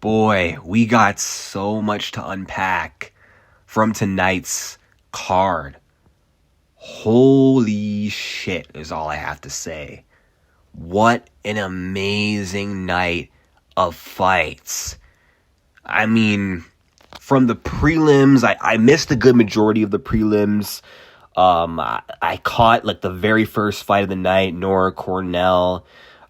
Boy, we got so much to unpack from tonight's card. Holy shit is all I have to say. What an amazing night of fights. I mean, from the prelims, I missed a good majority of the prelims. I caught like the very first fight of the night, Nora Cornell.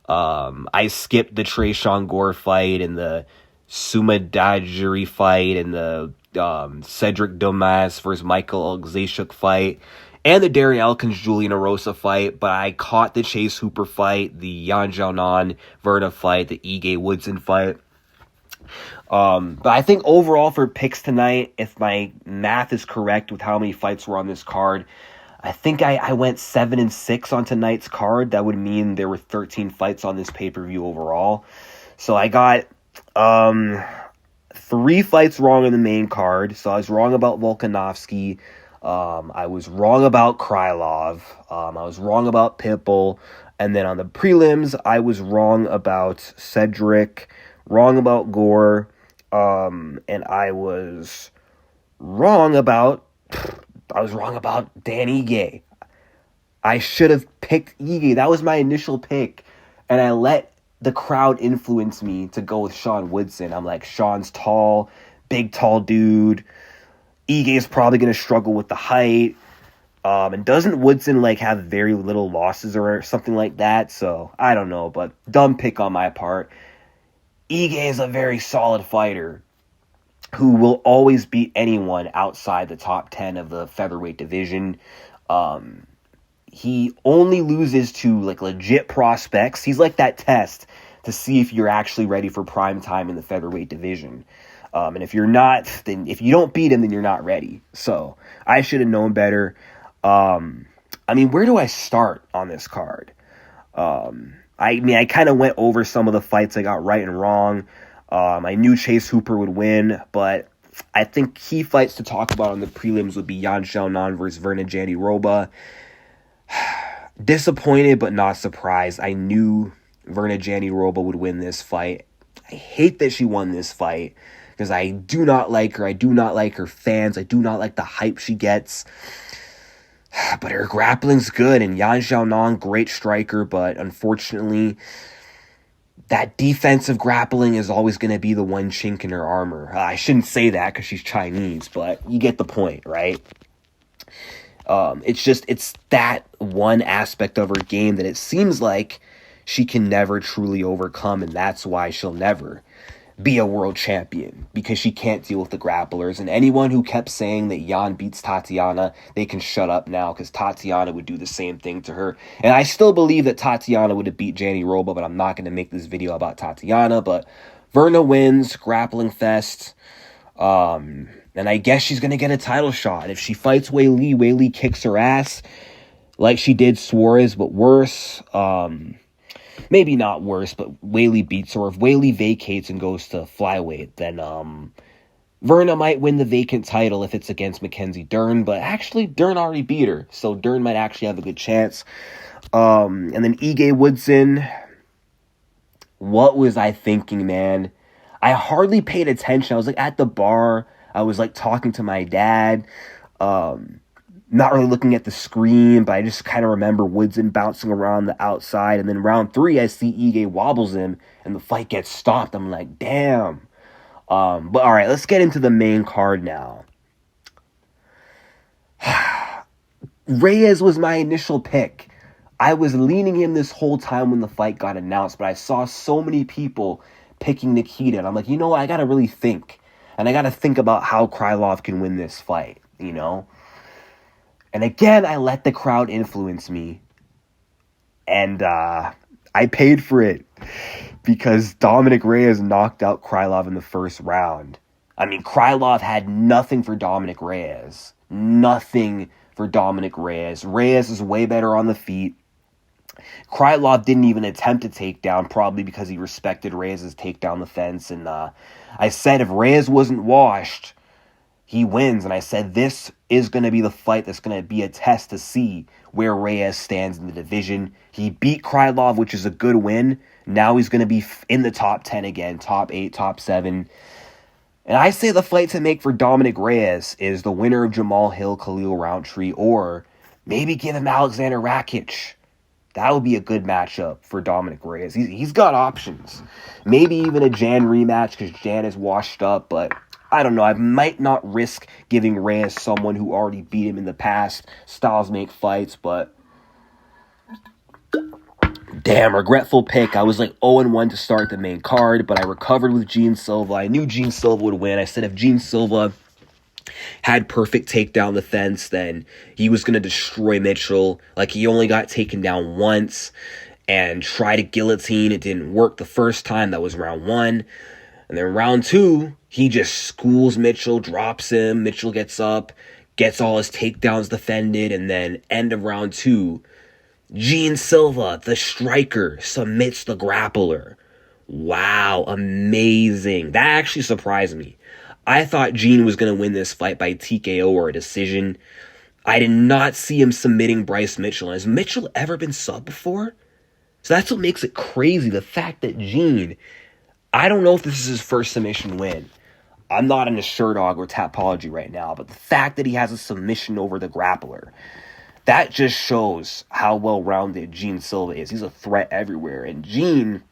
I skipped the Tresean Gore fight and the Suma Dajiri fight and the Cedric Domas versus Michael Zaishuk fight and the Darren Elkins Julian Erosa fight, but I caught the Chase Hooper fight, the Yan Xiaonan Verna fight, the Ige Woodson fight. But I think overall for picks tonight, if my math is correct with how many fights were on this card, I think I went 7-6 on tonight's card. That would mean there were 13 fights on this pay-per-view overall. So I got 3 fights wrong in the main card. So I was wrong about Volkanovski. I was wrong about Krylov. I was wrong about Pitbull. And then on the prelims, I was wrong about Cedric, wrong about Gore, and I was wrong about Dan Ige. I should have picked Ige. That was my initial pick, and I let the crowd influence me to go with Sean Woodson. I'm like, Sean's tall, big tall dude. Ige is probably going to struggle with the height. And doesn't Woodson like have very little losses or something like that? So I don't know, but dumb pick on my part. Ige is a very solid fighter who will always beat anyone outside the top 10 of the featherweight division. He only loses to like legit prospects. He's like that test to see if you're actually ready for prime time in the featherweight division. And if you're not, then if you don't beat him, then you're not ready. So I should have known better. I mean, where do I start on this card? I kind of went over some of the fights I got right and wrong. I knew Chase Hooper would win, but I think key fights to talk about on the prelims would be Yan Xiaonan versus Verna Jandiroba. Disappointed, but not surprised. I knew Verna Jandiroba would win this fight. I hate that she won this fight because I do not like her. I do not like her fans. I do not like the hype she gets. But her grappling's good, and Yan Xiaonan, great striker, but unfortunately, that defensive grappling is always going to be the one chink in her armor. I shouldn't say that because she's Chinese, but you get the point, right? It's that one aspect of her game that it seems like she can never truly overcome, and that's why she'll never be a world champion, because she can't deal with the grapplers. And anyone who kept saying that Yan beats Tatiana, they can shut up now, because Tatiana would do the same thing to her. And I still believe that Tatiana would have beat Jandiroba, but I'm not going to make this video about Tatiana. But Verna wins, grappling fest. And I guess she's going to get a title shot. If she fights Wei Li kicks her ass like she did Suarez, but worse. Maybe not worse, but Wei Li beats her. If Wei Li vacates and goes to flyweight, then Verna might win the vacant title if it's against Mackenzie Dern. But actually, Dern already beat her, so Dern might actually have a good chance. And then Ige Woodson. What was I thinking, man? I hardly paid attention. I was like at the bar. I was like talking to my dad. Not really looking at the screen, but I just kind of remember Woodson bouncing around the outside. And then round 3, I see Ige wobbles him, and the fight gets stopped. I'm like, damn. But all right, let's get into the main card now. Reyes was my initial pick. I was leaning him this whole time when the fight got announced, but I saw so many people picking Nikita, and I'm like, you know what? I got to really think. And I got to think about how Krylov can win this fight, you know? And again, I let the crowd influence me. And I paid for it because Dominic Reyes knocked out Krylov in the first round. I mean, Krylov had nothing for Dominic Reyes. Nothing for Dominic Reyes. Reyes is way better on the feet. Krylov didn't even attempt a takedown, probably because he respected Reyes' takedown defense. And I said if Reyes wasn't washed, he wins. And I said, this is going to be the fight that's going to be a test to see where Reyes stands in the division. He beat Krylov, which is a good win. Now he's going to be in the top 10 again, top 8, top 7. And I say the fight to make for Dominic Reyes is the winner of Jamal Hill, Khalil Rountree, or maybe give him Alexander Rakic. That would be a good matchup for Dominic Reyes. He's got options. Maybe even a Jan rematch because Jan is washed up, but I don't know. I might not risk giving Reyes someone who already beat him in the past. Styles make fights, but damn, regretful pick. I was like 0-1 to start the main card, but I recovered with Gene Silva. I knew Gene Silva would win. I said if Gene Silva had perfect takedown defense, then he was going to destroy Mitchell. Like, he only got taken down once and tried a guillotine. It didn't work the first time. That was round 1. And then round 2, he just schools Mitchell, drops him. Mitchell gets up, gets all his takedowns defended, and then end of round 2, Gene Silva, the striker, submits the grappler. Wow, amazing. That actually surprised me. I thought Gene was going to win this fight by TKO or a decision. I did not see him submitting Bryce Mitchell. Has Mitchell ever been subbed before? So that's what makes it crazy. The fact that Gene, I don't know if this is his first submission win. I'm not in a Sherdog or Tapology right now, but the fact that he has a submission over the grappler, that just shows how well-rounded Gene Silva is. He's a threat everywhere. And Gene,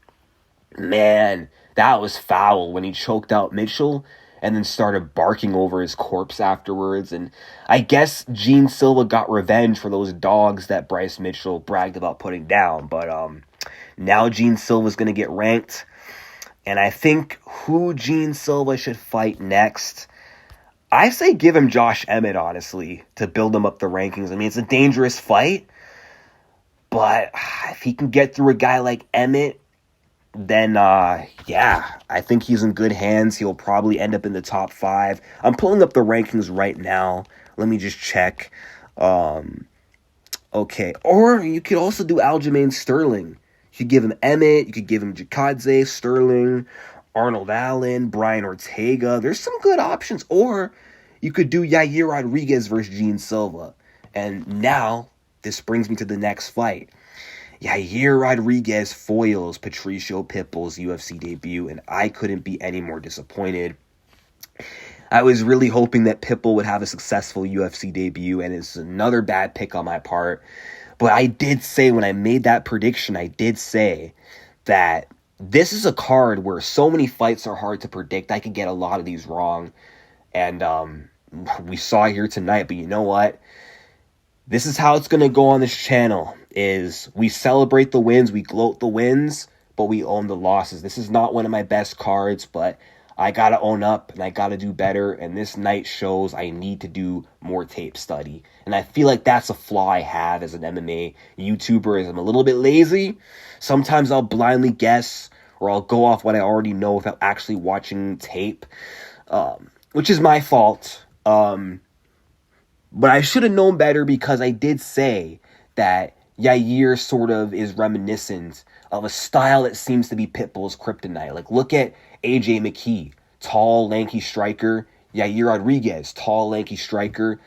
man, that was foul when he choked out Mitchell and then started barking over his corpse afterwards. And I guess Gene Silva got revenge for those dogs that Bryce Mitchell bragged about putting down. But now Gene Silva's going to get ranked. And I think who Gene Silva should fight next, I say give him Josh Emmett, honestly, to build him up the rankings. I mean, it's a dangerous fight, but if he can get through a guy like Emmett, then, yeah, I think he's in good hands. He'll probably end up in the top 5. I'm pulling up the rankings right now. Let me just check. Okay. Or you could also do Aljamain Sterling. You could give him Emmett. You could give him Jakadze, Sterling, Arnold Allen, Brian Ortega. There's some good options. Or you could do Yair Rodriguez versus Gene Silva. And now, this brings me to the next fight. Yair Rodriguez foils Patricio Pitbull's UFC debut, and I couldn't be any more disappointed. I was really hoping that Pitbull would have a successful UFC debut, and it's another bad pick on my part. But I did say, when I made that prediction, I did say that this is a card where so many fights are hard to predict. I could get a lot of these wrong, and we saw here tonight, but you know what? This is how it's going to go on this channel, is we celebrate the wins, we gloat the wins, but we own the losses. This is not one of my best cards, but I got to own up and I got to do better. And this night shows I need to do more tape study. And I feel like that's a flaw I have as an MMA YouTuber, is I'm a little bit lazy. Sometimes I'll blindly guess or I'll go off what I already know without actually watching tape, which is my fault. But I should have known better, because I did say that Yair sort of is reminiscent of a style that seems to be Pitbull's kryptonite. Like, look at AJ McKee, tall, lanky striker. Yair Rodriguez, tall, lanky striker.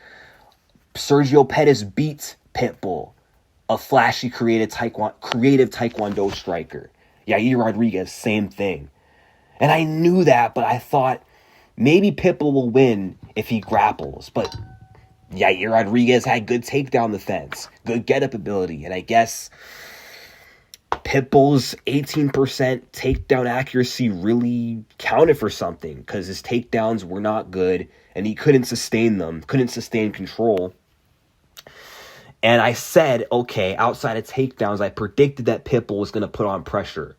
Sergio Pettis beats Pitbull, a flashy, creative Taekwondo striker. Yair Rodriguez, same thing. And I knew that, but I thought maybe Pitbull will win if he grapples. But Yair Rodriguez had good takedown defense, good get-up ability, and I guess Pitbull's 18% takedown accuracy really counted for something, because his takedowns were not good, and he couldn't sustain them, couldn't sustain control. And I said, okay, outside of takedowns, I predicted that Pitbull was going to put on pressure.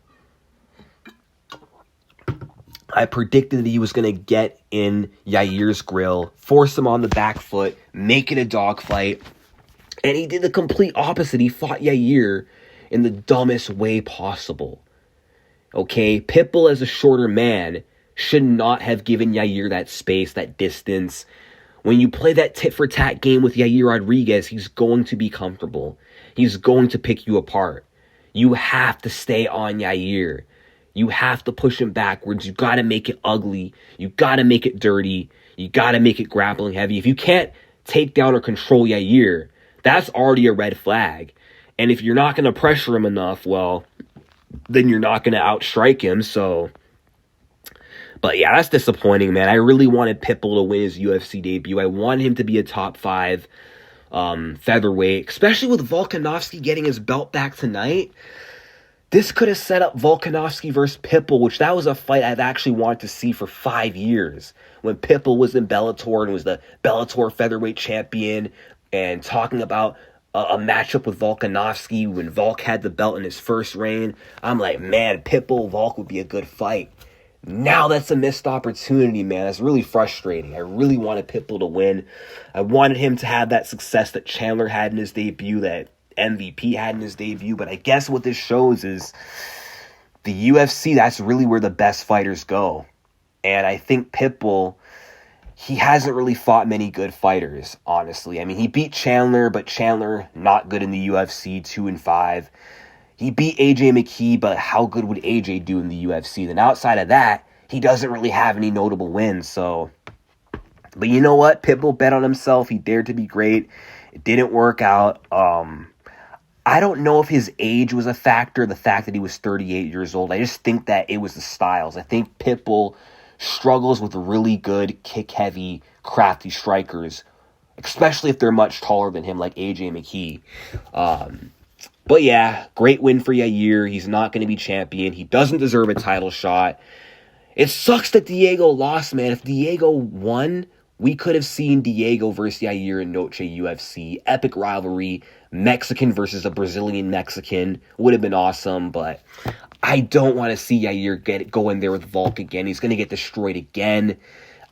I predicted that he was going to get in Yair's grill, force him on the back foot, make it a dogfight. And he did the complete opposite. He fought Yair in the dumbest way possible. Okay, Pitbull, as a shorter man, should not have given Yair that space, that distance. When you play that tit-for-tat game with Yair Rodriguez, he's going to be comfortable. He's going to pick you apart. You have to stay on Yair. You have to push him backwards. You got to make it ugly. You got to make it dirty. You got to make it grappling heavy. If you can't take down or control Yair, that's already a red flag. And if you're not going to pressure him enough, well, then you're not going to outstrike him. So, but yeah, that's disappointing, man. I really wanted Pitbull to win his UFC debut. I wanted him to be a top 5 featherweight, especially with Volkanovski getting his belt back tonight. This could have set up Volkanovski versus Pitbull, which that was a fight I've actually wanted to see for 5 years. When Pitbull was in Bellator and was the Bellator featherweight champion, and talking about a matchup with Volkanovski when Volk had the belt in his first reign. I'm like, man, Pitbull Volk would be a good fight. Now that's a missed opportunity, man. That's really frustrating. I really wanted Pitbull to win. I wanted him to have that success that Chandler had in his debut, that MVP had in his debut. But I guess what this shows is the UFC, that's really where the best fighters go. And I think Pitbull, he hasn't really fought many good fighters, honestly. I mean, he beat Chandler, but Chandler not good in the UFC, 2-5. He beat AJ McKee, but how good would AJ do in the UFC? Then outside of that, he doesn't really have any notable wins. So, but you know what? Pitbull bet on himself. He dared to be great. It didn't work out. I don't know if his age was a factor, the fact that he was 38 years old. I just think that it was the styles. I think Pitbull struggles with really good, kick-heavy, crafty strikers, especially if they're much taller than him, like AJ McKee. But yeah, great win for Yair. He's not going to be champion. He doesn't deserve a title shot. It sucks that Diego lost, man. If Diego won, we could have seen Diego versus Yair in Noche UFC. Epic rivalry. Mexican versus a Brazilian Mexican. Would have been awesome, but I don't want to see Yair go in there with Volk again. He's going to get destroyed again.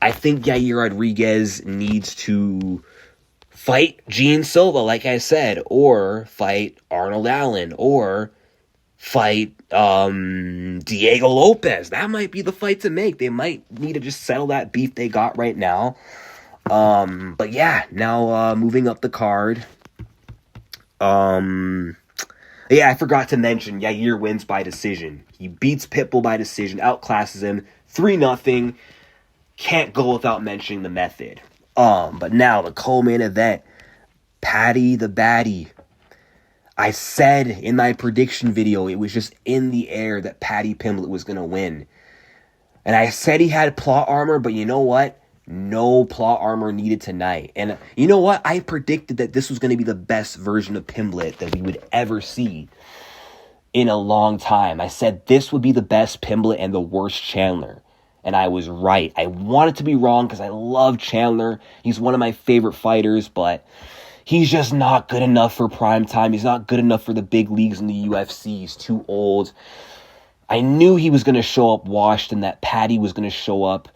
I think Yair Rodriguez needs to fight Gene Silva, like I said, or fight Arnold Allen, or fight Diego Lopez. That might be the fight to make. They might need to just settle that beef they got right now. But yeah, now moving up the card. Yeah, I forgot to mention, Yair wins by decision. He beats Pitbull by decision, outclasses him 3-0. Can't go without mentioning the method. But now the co-main event, Paddy the Baddy. I said in my prediction video, it was just in the air that Paddy Pimblett was going to win. And I said he had plot armor, but you know what? No plot armor needed tonight. And you know what? I predicted that this was going to be the best version of Pimblett that we would ever see in a long time. I said this would be the best Pimblett and the worst Chandler. And I was right. I wanted to be wrong because I love Chandler. He's one of my favorite fighters, but he's just not good enough for prime time. He's not good enough for the big leagues in the UFC. He's too old. I knew he was going to show up washed and that Paddy was going to show up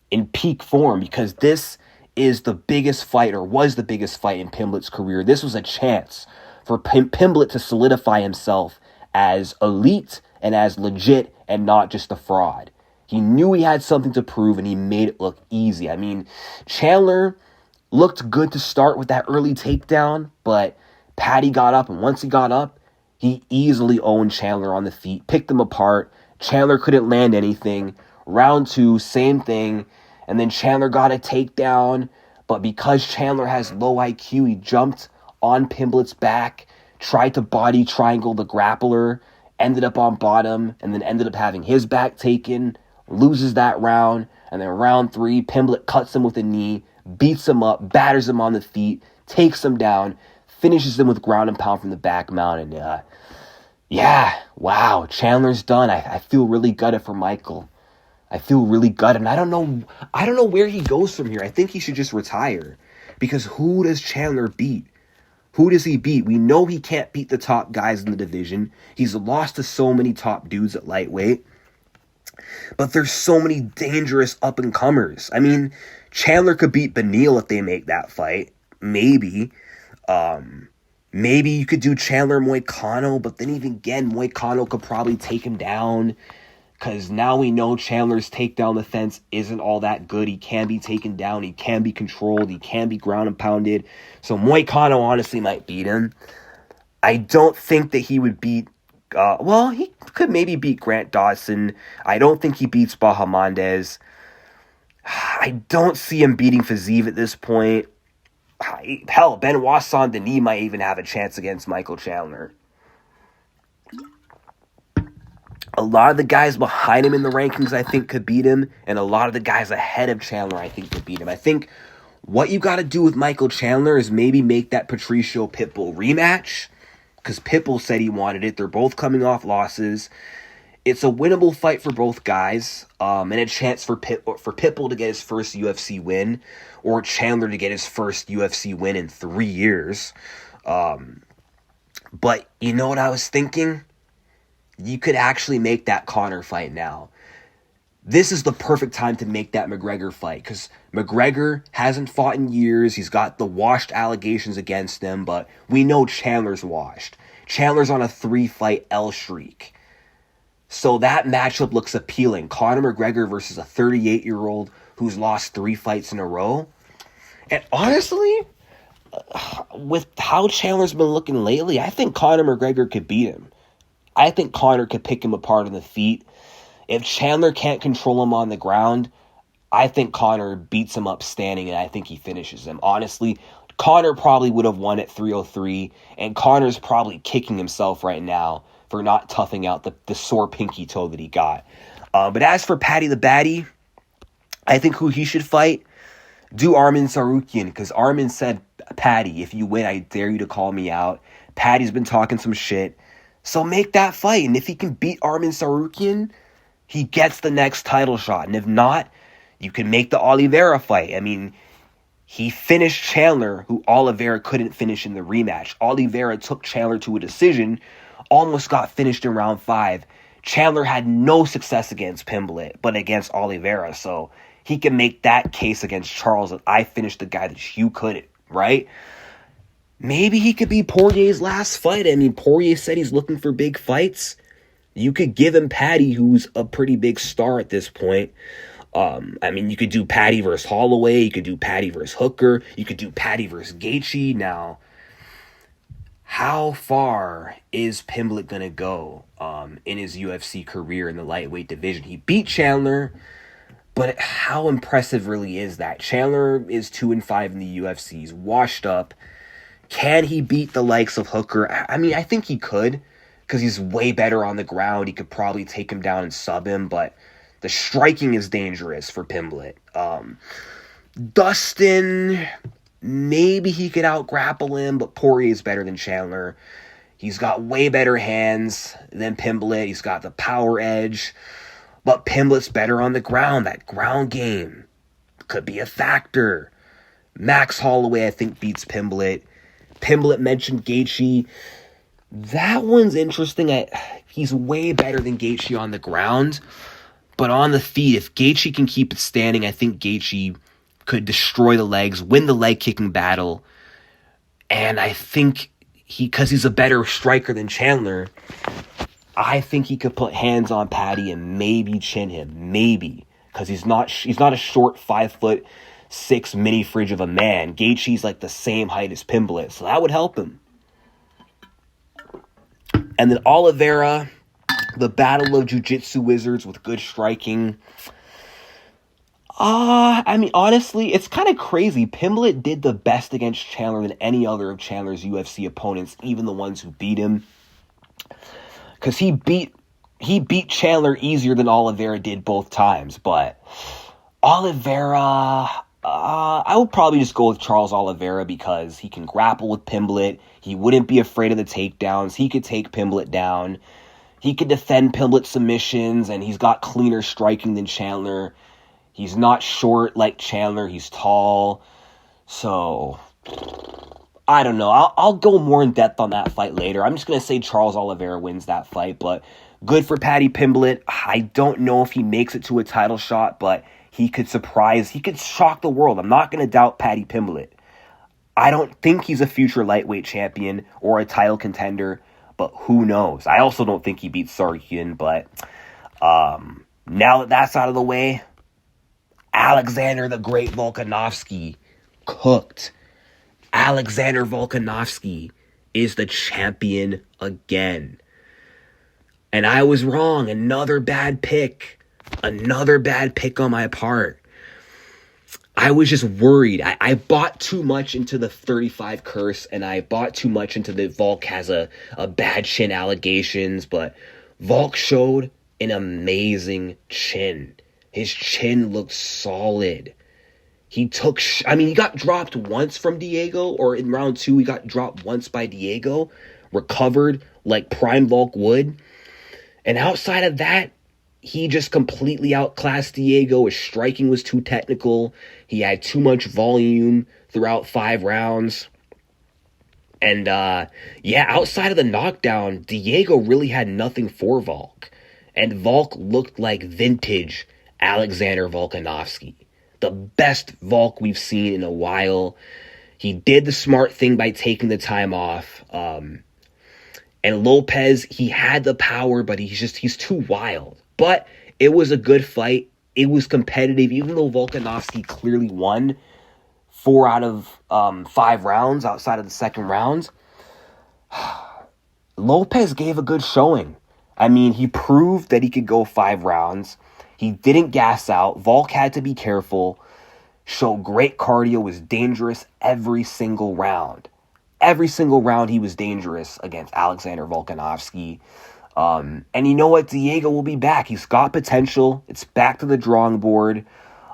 in peak form because this is the biggest fight, or was the biggest fight in Pimblett's career. This was a chance for Pimblett to solidify himself as elite and as legit and not just a fraud. He knew he had something to prove, and he made it look easy. I mean, Chandler looked good to start with that early takedown, but Paddy got up, and once he got up, he easily owned Chandler on the feet, picked him apart. Chandler couldn't land anything. Round 2, same thing. And then Chandler got a takedown, but because Chandler has low IQ, he jumped on Pimblett's back, tried to body triangle the grappler, ended up on bottom, and then ended up having his back taken, loses that round, and then round 3, Pimblett cuts him with a knee, beats him up, batters him on the feet, takes him down, finishes him with ground and pound from the back mount, and yeah, wow, Chandler's done. I feel really gutted for Michael. I feel really gutted, and I don't know where he goes from here. I think he should just retire, because who does Chandler beat? Who does he beat? We know he can't beat the top guys in the division. He's lost to so many top dudes at lightweight. But there's so many dangerous up-and-comers. I mean, Chandler could beat Beneil if they make that fight. Maybe. Maybe you could do Chandler Moicano, but then even again, Moicano could probably take him down. Because now we know Chandler's takedown defense isn't all that good. He can be taken down. He can be controlled. He can be ground and pounded. So Moicano honestly might beat him. I don't think that he would beat... he could maybe beat Grant Dawson. I don't think he beats Bahamondes. I don't see him beating Fiziev at this point. Hell, Benoit Saint-Denis might even have a chance against Michael Chandler. A lot of the guys behind him in the rankings, I think, could beat him. And a lot of the guys ahead of Chandler, I think, could beat him. I think what you got to do with Michael Chandler is maybe make that Patricio Pitbull rematch. Because Pitbull said he wanted it. They're both coming off losses. It's a winnable fight for both guys. And a chance for Pitbull to get his first UFC win. Or Chandler to get his first UFC win in 3 years. But you know what I was thinking? You could actually make that Conor fight now. This is the perfect time to make that McGregor fight, because McGregor hasn't fought in years. He's got the washed allegations against him, but we know Chandler's washed. Chandler's on a 3-fight L streak. So that matchup looks appealing. Conor McGregor versus a 38-year-old who's lost 3 fights in a row. And honestly, with how Chandler's been looking lately, I think Conor McGregor could beat him. I think Conor could pick him apart on the feet. If Chandler can't control him on the ground, I think Conor beats him up standing, and I think he finishes him. Honestly, Conor probably would have won at 303, and Conor's probably kicking himself right now for not toughing out the sore pinky toe that he got. But as for Paddy the Baddy, I think who he should fight, do Arman Tsarukyan, because Arman said, Paddy, if you win, I dare you to call me out. Paddy's been talking some shit. So make that fight, and if he can beat Arman Tsarukyan, he gets the next title shot. And if not, you can make the Oliveira fight. I mean, he finished Chandler, who Oliveira couldn't finish in the rematch. Oliveira took Chandler to a decision, almost got finished in round 5. Chandler had no success against Pimblett, but against Oliveira. So he can make that case against Charles that I finished the guy that you couldn't, right? Maybe he could be Poirier's last fight. I mean, Poirier said he's looking for big fights. You could give him Paddy, who's a pretty big star at this point. I mean, you could do Paddy versus Holloway. You could do Paddy versus Hooker. You could do Paddy versus Gaethje. Now, how far is Pimblett going to go in his UFC career in the lightweight division? He beat Chandler, but how impressive really is that? Chandler is 2-5 in the UFC. He's washed up. Can he beat the likes of Hooker? I mean, I think he could, because he's way better on the ground. He could probably take him down and sub him, but the striking is dangerous for Pimblett. Dustin, maybe he could out-grapple him, but Poirier is better than Chandler. He's got way better hands than Pimblett. He's got the power edge, but Pimblett's better on the ground. That ground game could be a factor. Max Holloway, I think, beats Pimblett. Pimblett mentioned Gaethje. That one's interesting. He's way better than Gaethje on the ground. But on the feet, if Gaethje can keep it standing, I think Gaethje could destroy the legs, win the leg kicking battle. And I think because he's a better striker than Chandler, I think he could put hands on Paddy and maybe chin him. Maybe. Because he's not a short 5'6" mini fridge of a man. Gaethje's like the same height as Pimblett, so that would help him. And then Oliveira, the battle of jiu-jitsu wizards with good striking. I mean, honestly, it's kind of crazy. Pimblett did the best against Chandler than any other of Chandler's UFC opponents, even the ones who beat him. Because he beat Chandler easier than Oliveira did both times. But Oliveira, I would probably just go with Charles Oliveira because he can grapple with Pimblett. He wouldn't be afraid of the takedowns. He could take Pimblett down. He could defend Pimblett's submissions, and he's got cleaner striking than Chandler. He's not short like Chandler. He's tall. So, I don't know. I'll go more in depth on that fight later. I'm just going to say Charles Oliveira wins that fight, but good for Paddy Pimblett. I don't know if he makes it to a title shot, but he could surprise. He could shock the world. I'm not going to doubt Paddy Pimblett. I don't think he's a future lightweight champion or a title contender, but who knows? I also don't think he beats Tsarukyan, but now that that's out of the way, Alexander the Great Volkanovski cooked. Alexander Volkanovski is the champion again. And I was wrong. Another bad pick on my part. I was just worried. I bought too much into the 35 curse, and I bought too much into the Volk has a bad chin allegations, but Volk showed an amazing chin. His chin looked solid. He got dropped once from Diego, or in round 2, he got dropped once by Diego, recovered like Prime Volk would. And outside of that, he just completely outclassed Diego. His striking was too technical. He had too much volume throughout 5 rounds. And, outside of the knockdown, Diego really had nothing for Volk. And Volk looked like vintage Alexander Volkanovski. The best Volk we've seen in a while. He did the smart thing by taking the time off. And Lopez, he had the power, but he's too wild. But it was a good fight. It was competitive, even though Volkanovski clearly won 4 out of 5 rounds outside of the second round. Lopez gave a good showing. I mean, he proved that he could go 5 rounds. He didn't gas out. Volk had to be careful. Showed great cardio, was dangerous every single round. Every single round he was dangerous against Alexander Volkanovski. And you know what? Diego will be back. He's got potential. It's back to the drawing board.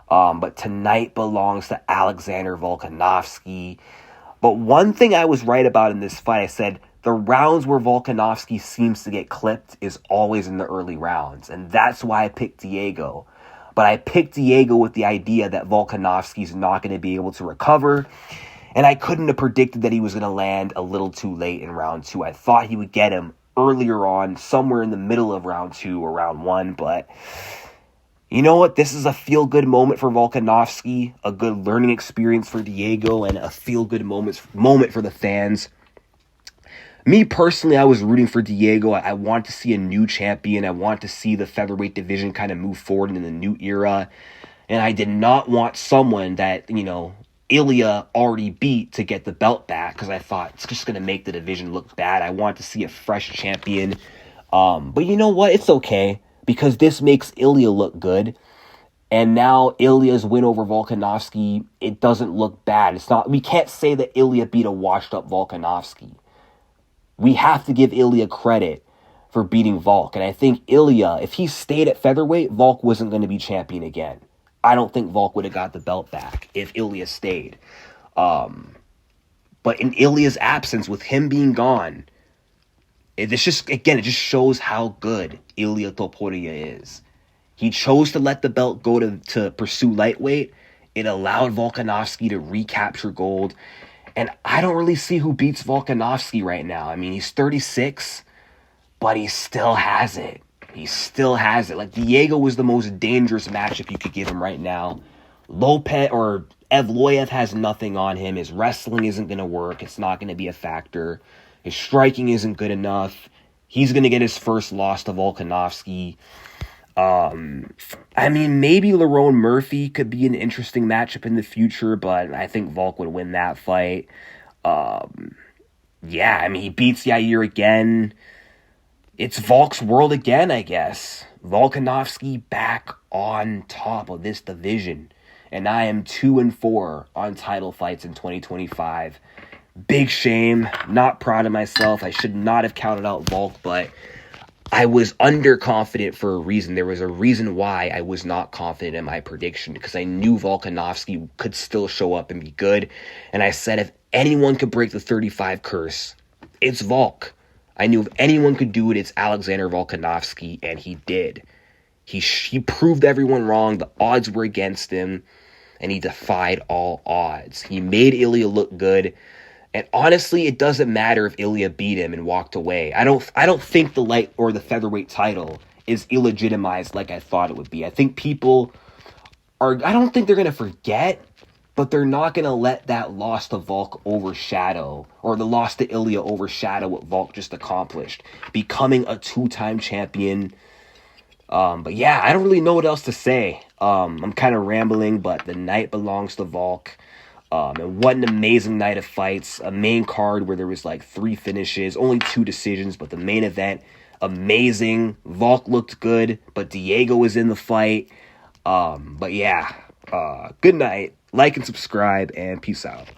But tonight belongs to Alexander Volkanovski. But one thing I was right about in this fight, I said, the rounds where Volkanovski seems to get clipped is always in the early rounds. And that's why I picked Diego. But I picked Diego with the idea that Volkanovski's not going to be able to recover. And I couldn't have predicted that he was going to land a little too late in round 2. I thought he would get him earlier on, somewhere in the middle of round 2 or round 1. But you know what? This is a feel-good moment for Volkanovski, a good learning experience for Diego, and a feel-good moment for the fans. Me personally, I was rooting for Diego. I want to see a new champion. I want to see the featherweight division kind of move forward in the new era. And I did not want someone that, Ilya already beat to get the belt back, because I thought it's just going to make the division look bad. I want to see a fresh champion. But you know what? It's okay, because this makes Ilya look good. And now Ilya's win over Volkanovski, it doesn't look bad. We can't say that Ilya beat a washed-up Volkanovski. We have to give Ilya credit for beating Volk. And I think Ilya, if he stayed at featherweight, Volk wasn't going to be champion again. I don't think Volk would have got the belt back if Ilya stayed. But in Ilya's absence, with him being gone, it just shows how good Ilya Topuria is. He chose to let the belt go to pursue lightweight. It allowed Volkanovski to recapture gold. And I don't really see who beats Volkanovski right now. I mean, he's 36, but he still has it. He still has it. Like, Diego was the most dangerous matchup you could give him right now. Evloev has nothing on him. His wrestling isn't going to work. It's not going to be a factor. His striking isn't good enough. He's going to get his first loss to Volkanovski. Maybe Lerone Murphy could be an interesting matchup in the future, but I think Volk would win that fight. He beats Yair again. It's Volk's world again, I guess. Volkanovski back on top of this division. And I am 2-4 on title fights in 2025. Big shame. Not proud of myself. I should not have counted out Volk, but I was underconfident for a reason. There was a reason why I was not confident in my prediction, because I knew Volkanovski could still show up and be good. And I said, if anyone could break the 35 curse, it's Volk. I knew if anyone could do it, it's Alexander Volkanovski, and he did. He proved everyone wrong. The odds were against him, and he defied all odds. He made Ilya look good. And honestly, it doesn't matter if Ilya beat him and walked away. I don't think the light or the featherweight title is illegitimized like I thought it would be. I think I don't think they're going to forget, but they're not going to let that loss to Volk overshadow, or the loss to Ilya overshadow what Volk just accomplished, becoming a 2-time champion. But yeah, I don't really know what else to say. I'm kind of rambling, but the night belongs to Volk. And what an amazing night of fights. A main card where there was 3 finishes, only 2 decisions, but the main event, amazing. Volk looked good, but Diego was in the fight. But yeah, good night. Like and subscribe, and peace out.